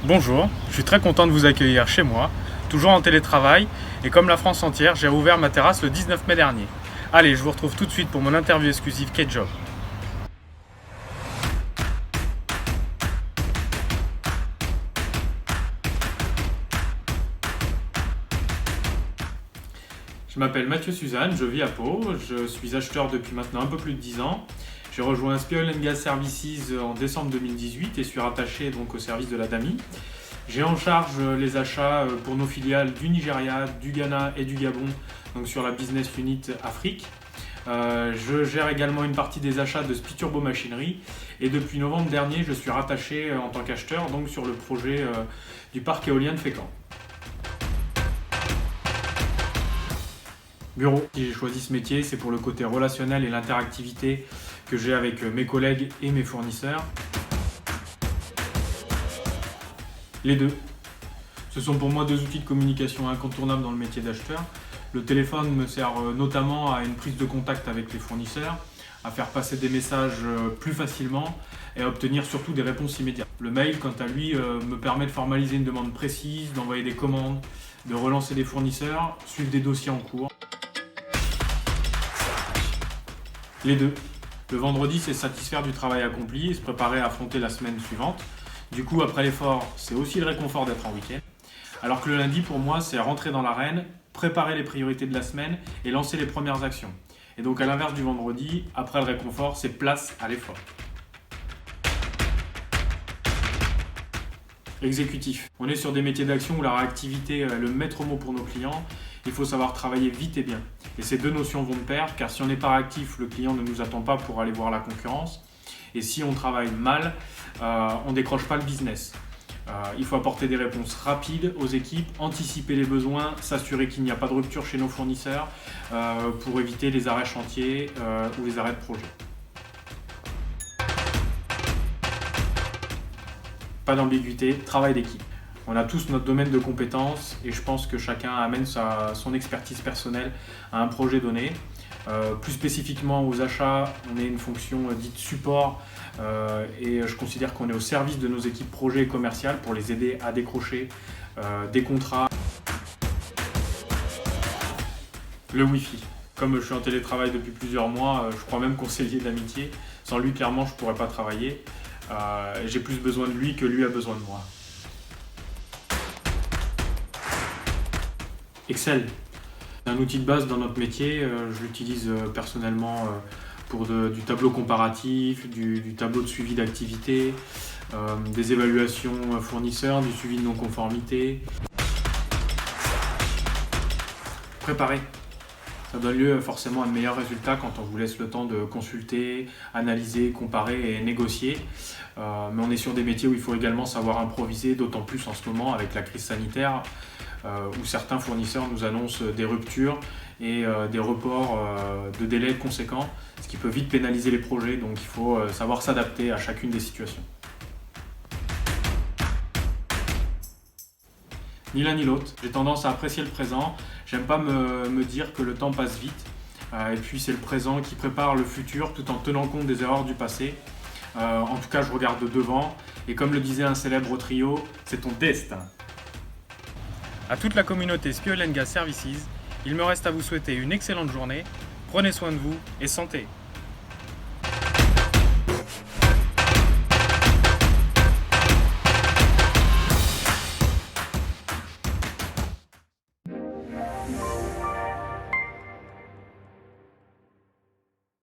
Bonjour, je suis très content de vous accueillir chez moi, toujours en télétravail, et comme la France entière, j'ai rouvert ma terrasse le 19 mai dernier. Allez, je vous retrouve tout de suite pour mon interview exclusive K-Job. Je m'appelle Mathieu Suzanne, je vis à Pau, je suis acheteur depuis maintenant un peu plus de 10 ans. J'ai rejoint Spio Oil Gas Services en décembre 2018 et suis rattaché donc au service de la DAMI. J'ai en charge les achats pour nos filiales du Nigeria, du Ghana et du Gabon, donc sur la Business Unit Afrique. Je gère également une partie des achats de Spi Turbo Machinerie et depuis novembre dernier, je suis rattaché en tant qu'acheteur donc sur le projet du parc éolien de Fécamp. Bureau. Si j'ai choisi ce métier, c'est pour le côté relationnel et l'interactivité que j'ai avec mes collègues et mes fournisseurs. Les deux. Ce sont pour moi deux outils de communication incontournables dans le métier d'acheteur. Le téléphone me sert notamment à une prise de contact avec les fournisseurs, à faire passer des messages plus facilement et à obtenir surtout des réponses immédiates. Le mail, quant à lui, me permet de formaliser une demande précise, d'envoyer des commandes, de relancer des fournisseurs, suivre des dossiers en cours. Les deux. Le vendredi, c'est satisfaire du travail accompli et se préparer à affronter la semaine suivante. Du coup, après l'effort, c'est aussi le réconfort d'être en week-end. Alors que le lundi, pour moi, c'est rentrer dans l'arène, préparer les priorités de la semaine et lancer les premières actions. Et donc, à l'inverse du vendredi, après le réconfort, c'est place à l'effort. Exécutif. On est sur des métiers d'action où la réactivité est le maître mot pour nos clients. Il faut savoir travailler vite et bien. Et ces deux notions vont de pair, car si on n'est pas réactif, le client ne nous attend pas pour aller voir la concurrence. Et si on travaille mal, on ne décroche pas le business. Il faut apporter des réponses rapides aux équipes, anticiper les besoins, s'assurer qu'il n'y a pas de rupture chez nos fournisseurs pour éviter les arrêts chantiers ou les arrêts de projet. Pas d'ambiguïté, travail d'équipe. On a tous notre domaine de compétences et je pense que chacun amène son expertise personnelle à un projet donné. Plus spécifiquement aux achats, on est une fonction dite support et je considère qu'on est au service de nos équipes projets et commerciales pour les aider à décrocher des contrats. Le Wi-Fi. Comme je suis en télétravail depuis plusieurs mois, je crois même qu'on s'est lié d'amitié. Sans lui, clairement, je ne pourrais pas travailler. J'ai plus besoin de lui que lui a besoin de moi. Excel. C'est un outil de base dans notre métier. Je l'utilise personnellement pour du tableau comparatif, du tableau de suivi d'activité, des évaluations fournisseurs, du suivi de non-conformité. Préparer. Ça donne lieu forcément à de meilleurs résultats quand on vous laisse le temps de consulter, analyser, comparer et négocier. Mais on est sur des métiers où il faut également savoir improviser, d'autant plus en ce moment avec la crise sanitaire, où certains fournisseurs nous annoncent des ruptures et des reports de délais conséquents, ce qui peut vite pénaliser les projets, donc il faut savoir s'adapter à chacune des situations. Ni l'un ni l'autre. J'ai tendance à apprécier le présent. J'aime pas me dire que le temps passe vite. Et puis c'est le présent qui prépare le futur tout en tenant compte des erreurs du passé. En tout cas, je regarde devant. Et comme le disait un célèbre trio, c'est ton destin. À toute la communauté Spio Oil Gas Services, il me reste à vous souhaiter une excellente journée. Prenez soin de vous et santé.